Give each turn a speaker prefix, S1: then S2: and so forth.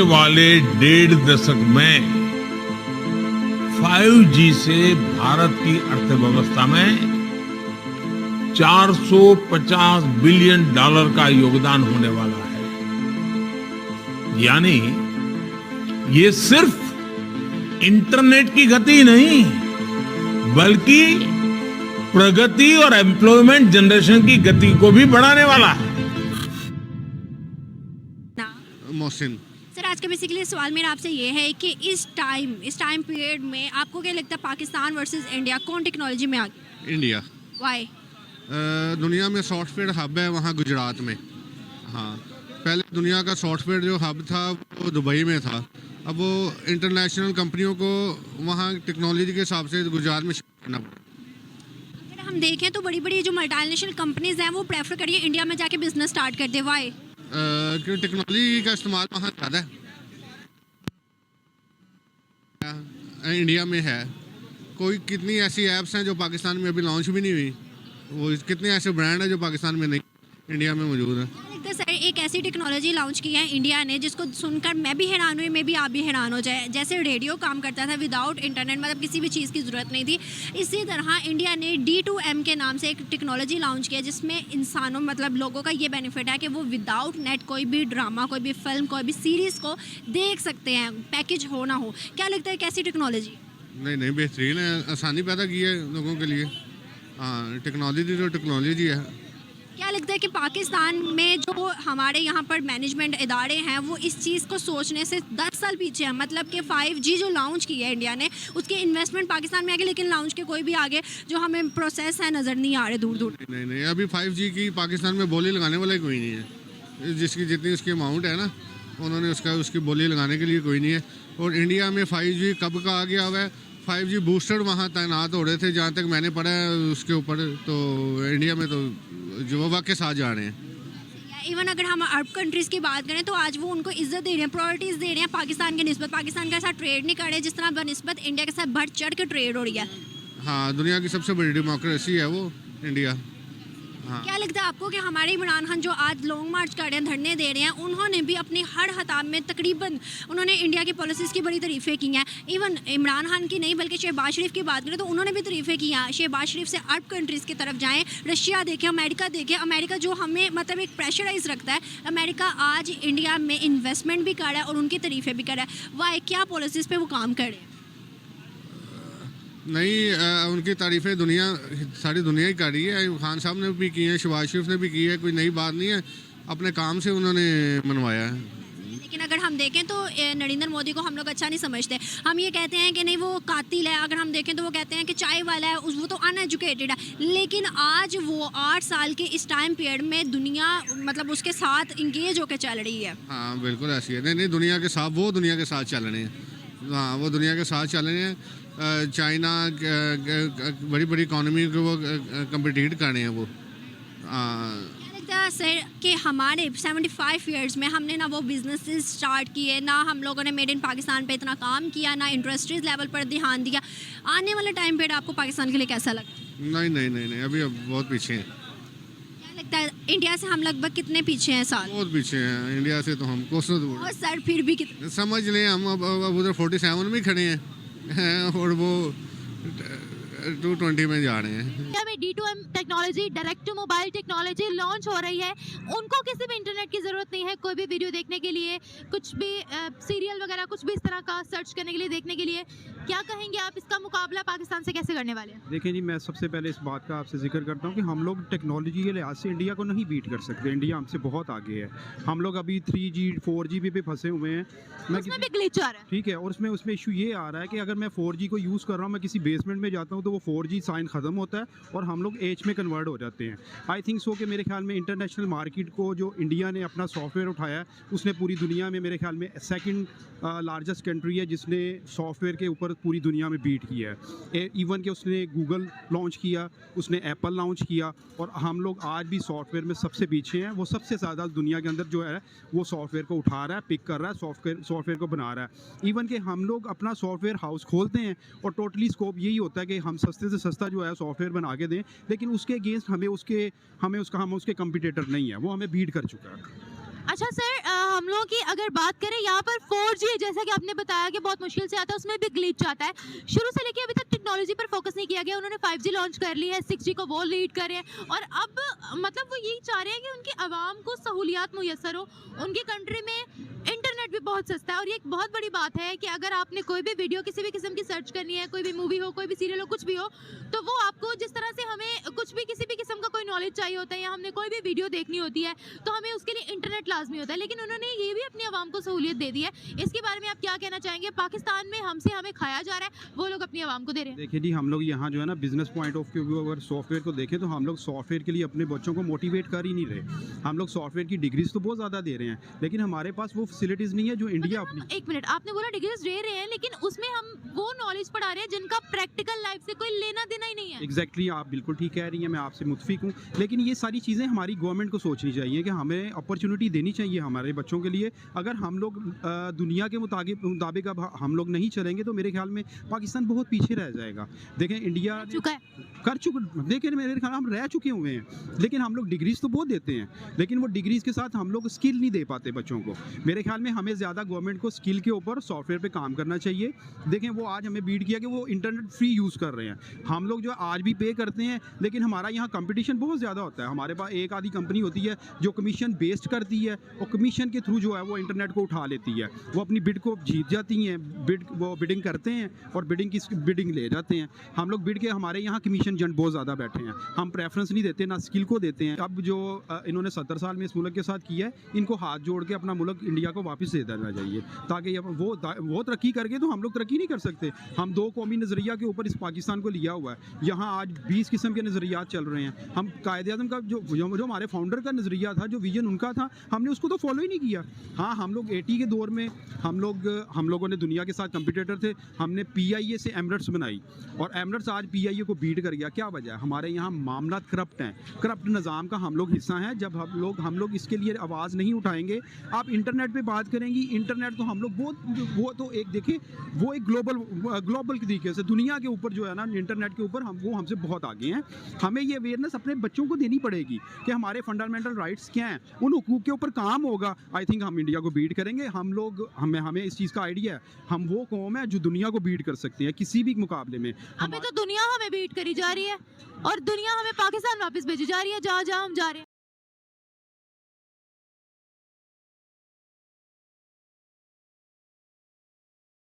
S1: वाले 1.5 दशक में 5G से भारत की अर्थव्यवस्था में $450 बिलियन का योगदान होने वाला है। यानी ये सिर्फ इंटरनेट की गति नहीं, बल्कि प्रगति और एम्प्लॉयमेंट जनरेशन की गति को भी बढ़ाने वाला है।
S2: मोहसिन
S3: सर, आज का बेसिकली सवाल मेरा आपसे ये है कि इस टाइम पीरियड में आपको क्या लगता है पाकिस्तान वर्सेस इंडिया कौन टेक्नोलॉजी में आगे?
S2: इंडिया।
S3: वाई?
S2: दुनिया में सॉफ्टवेयर हब है वहाँ गुजरात में। हाँ, पहले दुनिया का सॉफ्टवेयर जो हब था वो दुबई में था। अब वो इंटरनेशनल कंपनियों को वहाँ टेक्नोलॉजी के हिसाब से गुजरात में शिफ्ट करना पड़ा।
S3: अगर हम देखें तो बड़ी बड़ी जो मल्टीनेशनल कंपनीज हैं वो प्रेफर करिए इंडिया में जाके बिजनेस स्टार्ट कर दे। वाई?
S2: क्योंकि टेक्नोलॉजी का इस्तेमाल वहाँ ज़्यादा है। इंडिया में है कोई कितनी ऐसी ऐप्स हैं जो पाकिस्तान में अभी लॉन्च भी नहीं हुई, वो कितने ऐसे ब्रांड हैं जो पाकिस्तान में नहीं, इंडिया में मौजूद है।
S3: सर, एक ऐसी टेक्नोलॉजी लॉन्च की है इंडिया ने जिसको सुनकर मैं भी हैरान हुई, मैं भी आप भी हैरान हो जाए। जैसे रेडियो काम करता था विदाउट इंटरनेट, मतलब किसी भी चीज़ की ज़रूरत नहीं थी, इसी तरह इंडिया ने D2M के नाम से एक टेक्नोलॉजी लॉन्च किया जिसमें इंसानों मतलब लोगों का ये बेनिफिट है कि वो विदाउट नेट कोई भी ड्रामा, कोई भी फिल्म, कोई भी सीरीज़ को देख सकते हैं, पैकेज हो ना हो। क्या लगता है कैसी टेक्नोलॉजी?
S2: नहीं, बेहतरीन है, आसानी पैदा की है लोगों के लिए। हाँ, टेक्नोलॉजी तो टेक्नोलॉजी है।
S3: क्या लगता है कि पाकिस्तान में जो हमारे यहाँ पर मैनेजमेंट इदारे हैं वो इस चीज़ को सोचने से 10 साल पीछे हैं? मतलब कि 5G जो लॉन्च की है इंडिया ने, उसके इन्वेस्टमेंट पाकिस्तान में आगे, लेकिन लॉन्च के कोई भी आगे जो हमें प्रोसेस है नज़र नहीं आ रहे दूर दूर।
S2: नहीं, अभी 5G की पाकिस्तान में बोली लगाने वाला कोई नहीं है। जिसकी जितनी उसकी अमाउंट है ना, उन्होंने उसकी बोली लगाने के लिए कोई नहीं है। और इंडिया में 5G कब का आ गया हुआ है? 5G बूस्टर वहाँ तैनात हो रहे थे जहाँ तक मैंने पढ़ा है उसके ऊपर। तो इंडिया में तो जो वक्त के साथ जा रहे हैं।
S3: इवन अगर हम अरब कंट्रीज़ की बात करें तो आज वो उनको इज्जत दे रहे हैं, प्रायोरिटीज़ दे रहे हैं पाकिस्तान के निस्बत। पाकिस्तान के साथ ट्रेड नहीं कर रहे जिस तरह बनिस्बत इंडिया के साथ बढ़ चढ़ के ट्रेड हो रही है।
S2: हाँ, दुनिया की सबसे बड़ी डेमोक्रेसी है वो इंडिया। हाँ।
S3: क्या लगता है आपको कि हमारे इमरान खान जो आज लॉन्ग मार्च कर रहे हैं, धरने दे रहे हैं, उन्होंने भी अपनी हर खिताब में तकरीबन उन्होंने इंडिया की पॉलिसीज़ की बड़ी तारीफ़ें की हैं। इवन इमरान खान की नहीं बल्कि शहबाज शरीफ की बात करें तो उन्होंने भी तारीफ़ें की हैं। शहबाज शरीफ से अरब कंट्रीज़ की तरफ जाएँ, रशिया देखें, अमेरिका देखें। अमेरिका जो हमें मतलब एक प्रेशराइज रखता है, अमेरिका आज इंडिया में इन्वेस्टमेंट भी कर रहा है और उनकी तारीफ़ें भी कर रहा है। वाह, क्या पॉलिसीज़ पर वो काम कर रहे हैं?
S2: नहीं, उनकी तारीफ़ें सारी दुनिया ही कर रही है। अयूब खान साहब ने भी की है, शहबाज शरीफ ने भी की है, कोई नई बात नहीं है। अपने काम से उन्होंने मनवाया है।
S3: लेकिन अगर हम देखें तो नरेंद्र मोदी को हम लोग अच्छा नहीं समझते। हम ये कहते हैं कि नहीं वो कातिल है, अगर हम देखें तो वो कहते हैं कि चाय वाला है, वो तो अनएजुकेटेड है। लेकिन आज वो 8 साल के इस टाइम पीरियड में दुनिया मतलब उसके साथ इंगेज होकर चल रही है।
S2: हाँ, बिल्कुल ऐसी है। नहीं, दुनिया के साथ चल रहे हैं। हाँ, वो दुनिया के साथ चल रहे हैं। चाइना बड़ी बड़ी इकॉनमी को वो कम्पिटिट कर रहे हैं वो।
S3: क्या लगता है सर कि हमारे 75 ईयर्स में हमने ना वो बिजनेसेस स्टार्ट किए, ना हम लोगों ने मेड इन पाकिस्तान पे इतना काम किया, ना इंडस्ट्रीज लेवल पर ध्यान दिया। आने वाला टाइम पीरियड आपको पाकिस्तान के लिए कैसा लगा?
S2: नहीं, अभी बहुत पीछे हैं।
S3: क्या लगता है इंडिया से हम लगभग कितने पीछे हैं साल?
S2: बहुत पीछे हैं इंडिया से तो हम कोसों दूर।
S3: और सर फिर भी कितने
S2: समझ लें हम अब उधर 47 में खड़े हैं और वो 220 में जा रहे हैं।
S4: इंडिया में D2M technology, direct to mobile technology launch हो रही है। उनको किसी भी इंटरनेट की ज़रूरत नहीं है, कोई भी वीडियो देखने के लिए, कुछ भी सीरियल वगैरह कुछ भी इस तरह का सर्च करने के लिए, देखने के लिए। क्या कहेंगे आप, इसका मुकाबला पाकिस्तान से कैसे करने वाले हैं?
S5: देखिए जी, मैं सबसे पहले इस बात का आपसे जिक्र करता हूँ कि हम लोग टेक्नोलॉजी के लिहाज से इंडिया को नहीं बीट कर सकते। इंडिया हमसे बहुत आगे है। हम लोग अभी 3G 4G पे फंसे हुए हैं।
S4: उसमें भी ग्लिच आ रहा है।
S5: ठीक है, और उसमें इशू ये आ रहा है कि अगर मैं 4G को यूज़ कर रहा हूँ, मैं किसी बेसमेंट में जाता हूँ तो वो 4G साइन ख़त्म होता है और हम लोग एच में कन्वर्ट हो जाते हैं। आई थिंक सो कि मेरे ख्याल में इंटरनेशनल मार्केट को जो इंडिया ने अपना सॉफ्टवेयर उठाया है, उसने पूरी दुनिया में मेरे ख्याल में सेकंड लार्जेस्ट कंट्री है जिसने सॉफ्टवेयर के ऊपर पूरी दुनिया में बीट किया है। इवन कि उसने गूगल लॉन्च किया, उसने एप्पल लॉन्च किया, और हम लोग आज भी सॉफ्टवेयर में सबसे पीछे हैं। वो सबसे ज़्यादा दुनिया के अंदर जो है वो सॉफ्टवेयर को उठा रहा है, पिक कर रहा है, सॉफ्टवेयर को बना रहा है। इवन कि हम लोग अपना सॉफ्टवेयर हाउस खोलते हैं और टोटली स्कोप यही होता है कि हम सस्ते से सस्ता जो है सॉफ्टवेयर बना के दें, लेकिन उसके अगेंस्ट हम उसके कंपटीटर नहीं है, वो हमें बीट कर चुका है।
S4: अच्छा सर, हम लोगों की अगर बात करें यहाँ पर 4G, जैसा कि आपने बताया कि बहुत मुश्किल से आता है, उसमें भी ग्लिच आता है। शुरू से लेके अभी तक टेक्नोलॉजी पर फोकस नहीं किया गया। उन्होंने 5G लॉन्च कर ली है, 6G को वो लीड कर रहे हैं, और अब मतलब वो यही चाह रहे हैं कि उनकी आवाम को सहूलियात मुयसर हो। उनकी कंट्री में इंटरनेट भी बहुत सस्ता है, और ये एक बहुत बड़ी बात है कि अगर आपने कोई भी वीडियो किसी भी किस्म की सर्च करनी है, कोई भी मूवी हो, कोई भी सीरियल हो, कुछ भी हो, तो वो आपको जिस तरह से हमें कुछ भी किसी भी किस्म का कोई नॉलेज चाहिए होता है, या हमने कोई भी वीडियो देखनी होती है, तो हमें उसके लिए इंटरनेट लाजमी होता है। लेकिन उन्होंने ये भी अपनी आवाम को सहूलियत दे दी है। इसके बारे में आप क्या कहना चाहेंगे? पाकिस्तान में हमें खाया जा रहा है, वो लोग अपनी आवाम को दे रहे हैं।
S5: देखिए जी, हम लोग यहाँ जो है ना, बिजनेस पॉइंट ऑफ व्यू अगर सॉफ्टवेयर को देखें तो हम लोग सॉफ्टवेयर के लिए अपने बच्चों को मोटिवेट कर ही नहीं रहे। हम लोग सॉफ्टवेयर की डिग्रीज तो बहुत ज़्यादा दे रहे हैं, लेकिन हमारे पास वो फैसिलिटीज़ नहीं है जो इंडिया अपनी।
S4: एक मिनट, आपने बोला डिग्रीज दे रहे हैं, लेकिन उसमें हम वो नॉलेज पढ़ा रहे हैं जिनका प्रैक्टिकल लाइफ से कोई लेना देना ही नहीं है।
S5: एग्जैक्टली, आप बिल्कुल ठीक कह रही हैं, मैं आपसे मुत्फिक हूँ। लेकिन ये सारी चीज़ें हमारी गवर्नमेंट को सोचनी चाहिए कि हमें अपॉर्चुनिटी देनी चाहिए हमारे बच्चों के लिए। अगर हम लोग दुनिया के मुताबिक अब हम लोग नहीं चलेंगे तो मेरे ख्याल में पाकिस्तान बहुत पीछे रह जाएगा। देखें, इंडिया
S4: चुका है,
S5: कर चुके, देखें मेरे ख्याल हम रह चुके हुए हैं, लेकिन हम लोग डिग्रीज तो बहुत देते हैं, लेकिन वो डिग्रीज के साथ हम लोग स्किल नहीं दे पाते बच्चों को। मेरे ख्याल में हमें ज़्यादा गवर्नमेंट को स्किल के ऊपर, सॉफ्टवेयर पे काम करना चाहिए। देखें, वो आज हमें बीट किया कि वो इंटरनेट फ्री यूज़ कर रहे हैं, हम लोग जो आज भी पे करते हैं, लेकिन हमारा यहाँ कंपटीशन बहुत ज़्यादा होता है। हमारे पास एक आधी कंपनी होती है जो कमीशन बेस्ड करती है, और कमीशन के थ्रू जो है वो इंटरनेट को उठा लेती है, वो अपनी बिड को जीत जाती हैं, वो बिडिंग करते हैं और बिडिंग ले जाते हैं। हम लोग बिड के, हमारे यहाँ कमीशन जन बहुत ज़्यादा बैठे हैं, हम प्रेफरेंस नहीं देते, ना स्किल को देते हैं। अब जो इन्होंने 70 साल में इस मुल्क के साथ किया है, इनको हाथ जोड़ के अपना मुल्क इंडिया को वापस दे देना चाहिए, ताकि वो तरक्की करके तो हम लोग तरक्की नहीं कर सकते। हम दो कौमी नज़रिया के ऊपर इस पाकिस्तान को लिया हुआ है। यहाँ आज 20 किस्म के नज़रियात चल रहे हैं। हम कायदे-ए-आज़म का जो हमारे फाउंडर का नज़रिया था, जो विजन उनका था, हमने उसको तो फॉलो ही नहीं किया। हाँ, हम लोग 80 के दौर में हम लोगों ने दुनिया के साथ कंपटीटर थे, हमने PIA से एमरेट्स बनाई, और एमरेट्स आज PIA को बीट कर गया। क्या वजह है? हमारे यहाँ मामला करप्ट हैं, करप्ट निज़ाम का हम लोग हिस्सा हैं। जब हम लोग इसके लिए आवाज़ नहीं उठाएंगे, आप इंटरनेट पे बात करेंगी, इंटरनेट तो हम लोग वो तो एक देखिए, वो एक ग्लोबल तरीके से दुनिया के ऊपर जो है ना, इंटरनेट के ऊपर वो हमसे बहुत आगे हैं। हमें ये अवेयरनेस अपने बच्चों को देनी पड़ेगी कि हमारे फंडामेंटल राइट्स क्या हैं, उन हुकूक के ऊपर काम होगा। आई थिंक हम इंडिया को बीट करेंगे। हमें इस चीज़ का आइडिया है, हम वो कौम है जो दुनिया को बीट कर सकते हैं किसी भी मुकाबले में।
S4: अभी तो दुनिया हमें बीट करी जा रही है, और दुनिया हमें पाकिस्तान वापस भेजी जा रही है, जहाँ जहाँ हम जा रहे हैं।